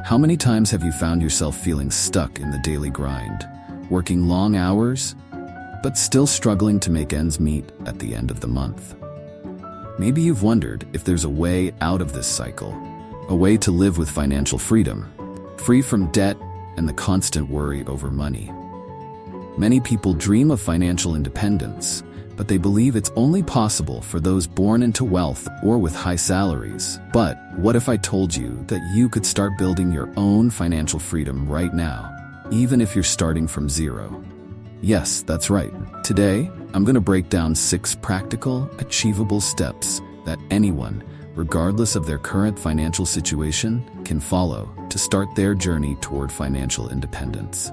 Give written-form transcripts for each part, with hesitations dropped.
How many times have you found yourself feeling stuck in the daily grind, working long hours, but still struggling to make ends meet at the end of the month? Maybe you've wondered if there's a way out of this cycle, a way to live with financial freedom, free from debt and the constant worry over money. Many people dream of financial independence, but they believe it's only possible for those born into wealth or with high salaries. But what if I told you that you could start building your own financial freedom right now, even if you're starting from zero? Yes, that's right. Today, I'm going to break down 6 practical, achievable steps that anyone, regardless of their current financial situation, can follow to start their journey toward financial independence.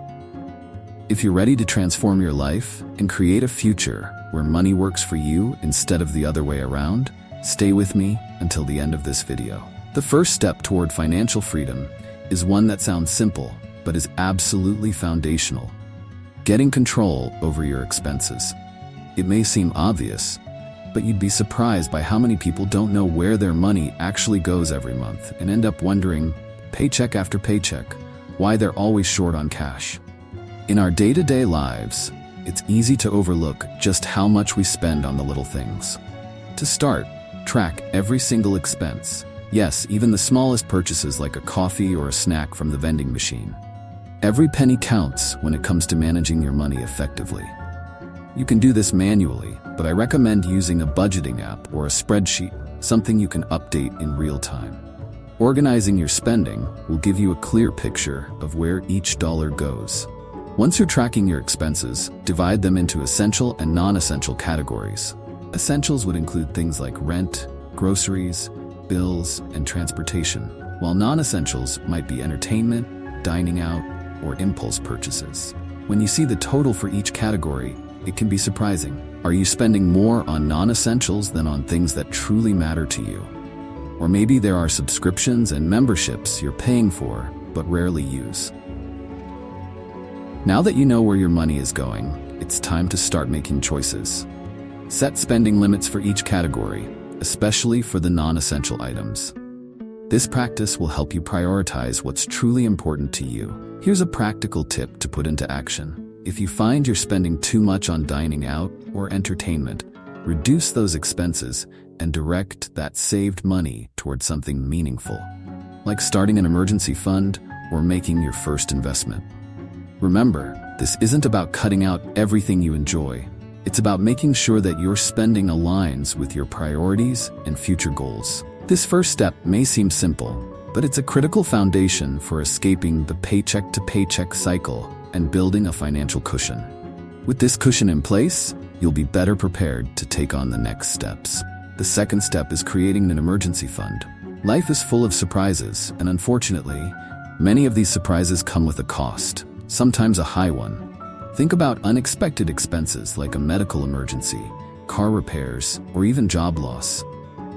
If you're ready to transform your life and create a future where money works for you instead of the other way around, stay with me until the end of this video. The first step toward financial freedom is one that sounds simple, but is absolutely foundational: getting control over your expenses. It may seem obvious, but you'd be surprised by how many people don't know where their money actually goes every month and end up wondering, paycheck after paycheck, why they're always short on cash. In our day-to-day lives, it's easy to overlook just how much we spend on the little things. To start, track every single expense. Yes, even the smallest purchases like a coffee or a snack from the vending machine. Every penny counts when it comes to managing your money effectively. You can do this manually, but I recommend using a budgeting app or a spreadsheet, something you can update in real time. Organizing your spending will give you a clear picture of where each dollar goes. Once you're tracking your expenses, divide them into essential and non-essential categories. Essentials would include things like rent, groceries, bills, and transportation, while non-essentials might be entertainment, dining out, or impulse purchases. When you see the total for each category, it can be surprising. Are you spending more on non-essentials than on things that truly matter to you? Or maybe there are subscriptions and memberships you're paying for but rarely use. Now that you know where your money is going, it's time to start making choices. Set spending limits for each category, especially for the non-essential items. This practice will help you prioritize what's truly important to you. Here's a practical tip to put into action. If you find you're spending too much on dining out or entertainment, reduce those expenses and direct that saved money towards something meaningful, like starting an emergency fund or making your first investment. Remember, this isn't about cutting out everything you enjoy. It's about making sure that your spending aligns with your priorities and future goals. This first step may seem simple, but it's a critical foundation for escaping the paycheck-to-paycheck cycle and building a financial cushion. With this cushion in place, you'll be better prepared to take on the next steps. The second step is creating an emergency fund. Life is full of surprises, and unfortunately, many of these surprises come with a cost, sometimes a high one. Think about unexpected expenses like a medical emergency, car repairs, or even job loss.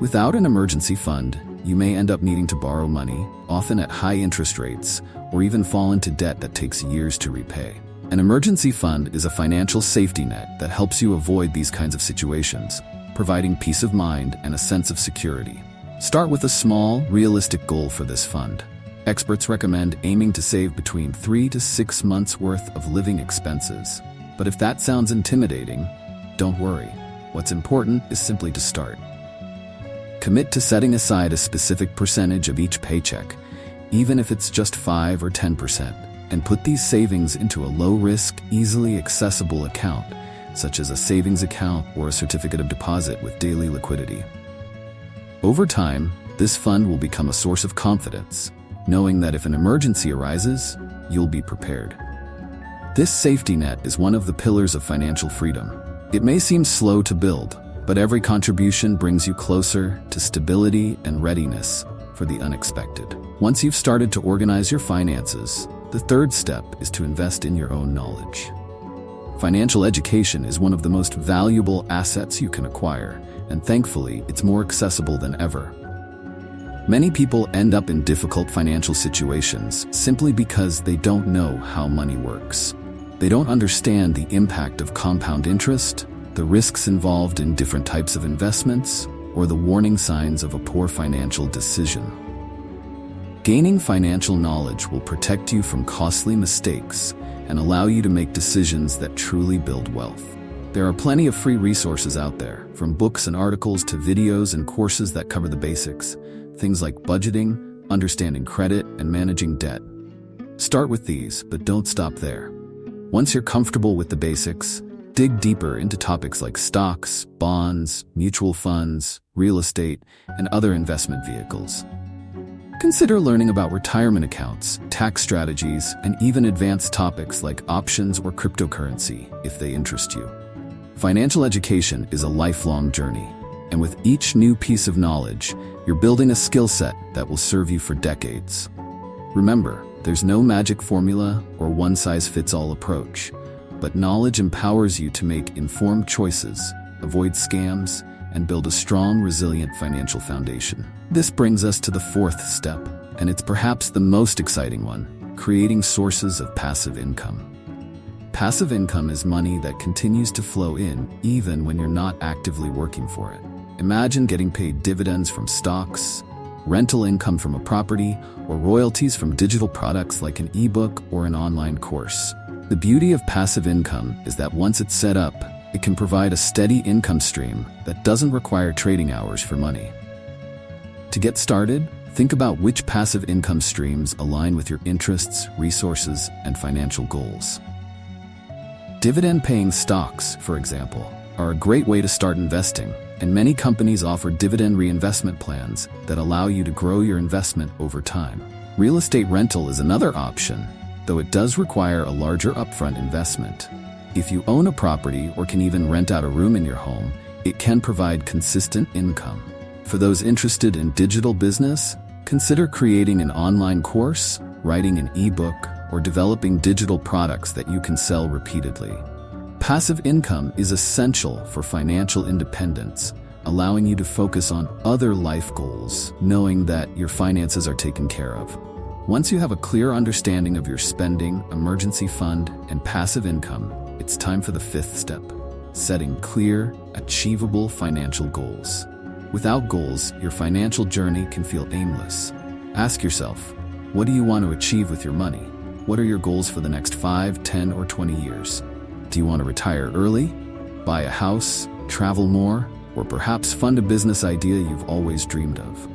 Without an emergency fund, you may end up needing to borrow money, often at high interest rates, or even fall into debt that takes years to repay. An emergency fund is a financial safety net that helps you avoid these kinds of situations, providing peace of mind and a sense of security. Start with a small, realistic goal for this fund. Experts recommend aiming to save between 3 to 6 months' worth of living expenses. But if that sounds intimidating, don't worry. What's important is simply to start. Commit to setting aside a specific percentage of each paycheck, even if it's just 5 or 10%, and put these savings into a low-risk, easily accessible account, such as a savings account or a certificate of deposit with daily liquidity. Over time, this fund will become a source of confidence, knowing that if an emergency arises, you'll be prepared. This safety net is one of the pillars of financial freedom. It may seem slow to build, but every contribution brings you closer to stability and readiness for the unexpected. Once you've started to organize your finances, the third step is to invest in your own knowledge. Financial education is one of the most valuable assets you can acquire, and thankfully, it's more accessible than ever. Many people end up in difficult financial situations simply because they don't know how money works. They don't understand the impact of compound interest, the risks involved in different types of investments, or the warning signs of a poor financial decision. Gaining financial knowledge will protect you from costly mistakes and allow you to make decisions that truly build wealth. There are plenty of free resources out there, from books and articles to videos and courses that cover the basics, things like budgeting, understanding credit, and managing debt. Start with these, but don't stop there. Once you're comfortable with the basics, dig deeper into topics like stocks, bonds, mutual funds, real estate, and other investment vehicles. Consider learning about retirement accounts, tax strategies, and even advanced topics like options or cryptocurrency if they interest you. Financial education is a lifelong journey, and with each new piece of knowledge, you're building a skill set that will serve you for decades. Remember, there's no magic formula or one-size-fits-all approach, but knowledge empowers you to make informed choices, avoid scams, and build a strong, resilient financial foundation. This brings us to the fourth step, and it's perhaps the most exciting one: creating sources of passive income. Passive income is money that continues to flow in even when you're not actively working for it. Imagine getting paid dividends from stocks, rental income from a property, or royalties from digital products like an ebook or an online course. The beauty of passive income is that once it's set up, it can provide a steady income stream that doesn't require trading hours for money. To get started, think about which passive income streams align with your interests, resources, and financial goals. Dividend-paying stocks, for example, are a great way to start investing, and many companies offer dividend reinvestment plans that allow you to grow your investment over time. Real estate rental is another option, though it does require a larger upfront investment. If you own a property or can even rent out a room in your home, it can provide consistent income. For those interested in digital business, consider creating an online course, writing an ebook, or developing digital products that you can sell repeatedly. Passive income is essential for financial independence, allowing you to focus on other life goals, knowing that your finances are taken care of. Once you have a clear understanding of your spending, emergency fund, and passive income, it's time for the fifth step: setting clear, achievable financial goals. Without goals, your financial journey can feel aimless. Ask yourself, what do you want to achieve with your money? What are your goals for the next 5, 10, or 20 years? Do you want to retire early, buy a house, travel more, or perhaps fund a business idea you've always dreamed of?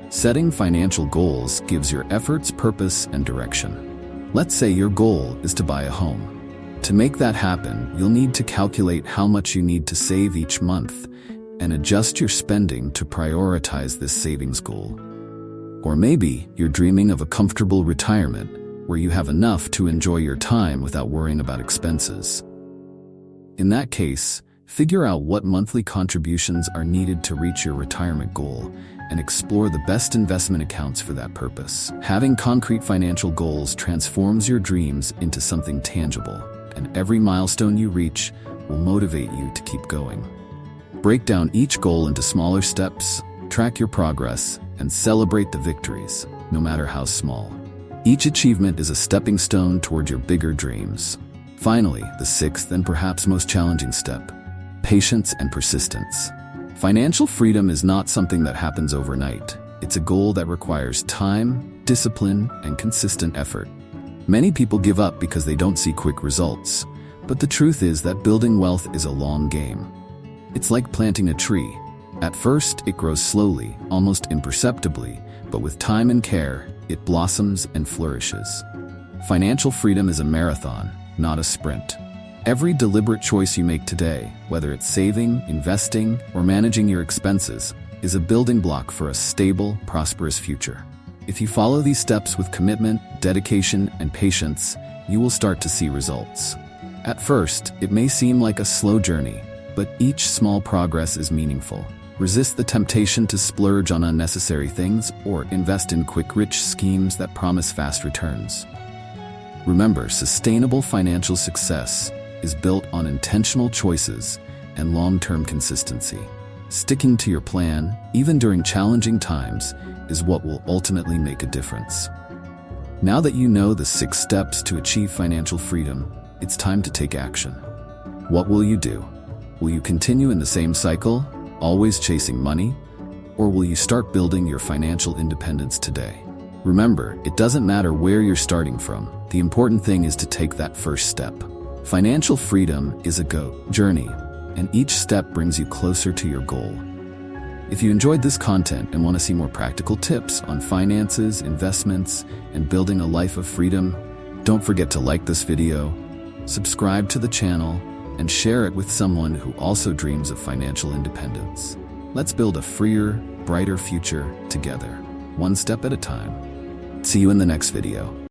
Setting financial goals gives your efforts purpose and direction. Let's say your goal is to buy a home. To make that happen, you'll need to calculate how much you need to save each month and adjust your spending to prioritize this savings goal. Or maybe you're dreaming of a comfortable retirement where you have enough to enjoy your time without worrying about expenses. In that case, figure out what monthly contributions are needed to reach your retirement goal and explore the best investment accounts for that purpose. Having concrete financial goals transforms your dreams into something tangible, and every milestone you reach will motivate you to keep going. Break down each goal into smaller steps, track your progress, and celebrate the victories, no matter how small. Each achievement is a stepping stone toward your bigger dreams. Finally, the sixth and perhaps most challenging step: patience and persistence. Financial freedom is not something that happens overnight. It's a goal that requires time, discipline, and consistent effort. Many people give up because they don't see quick results, but the truth is that building wealth is a long game. It's like planting a tree. At first, it grows slowly, almost imperceptibly, but with time and care, it blossoms and flourishes. Financial freedom is a marathon, not a sprint. Every deliberate choice you make today, whether it's saving, investing, or managing your expenses, is a building block for a stable, prosperous future. If you follow these steps with commitment, dedication, and patience, you will start to see results. At first, it may seem like a slow journey, but each small progress is meaningful. Resist the temptation to splurge on unnecessary things or invest in quick-rich schemes that promise fast returns. Remember, sustainable financial success is built on intentional choices and long-term consistency. Sticking to your plan, even during challenging times, is what will ultimately make a difference. Now that you know the 6 steps to achieve financial freedom, it's time to take action. What will you do? Will you continue in the same cycle, always chasing money? Or will you start building your financial independence today? Remember, it doesn't matter where you're starting from. The important thing is to take that first step. Financial freedom is a journey, and each step brings you closer to your goal. If you enjoyed this content and want to see more practical tips on finances, investments, and building a life of freedom, don't forget to like this video, subscribe to the channel, and share it with someone who also dreams of financial independence. Let's build a freer, brighter future together, one step at a time. See you in the next video.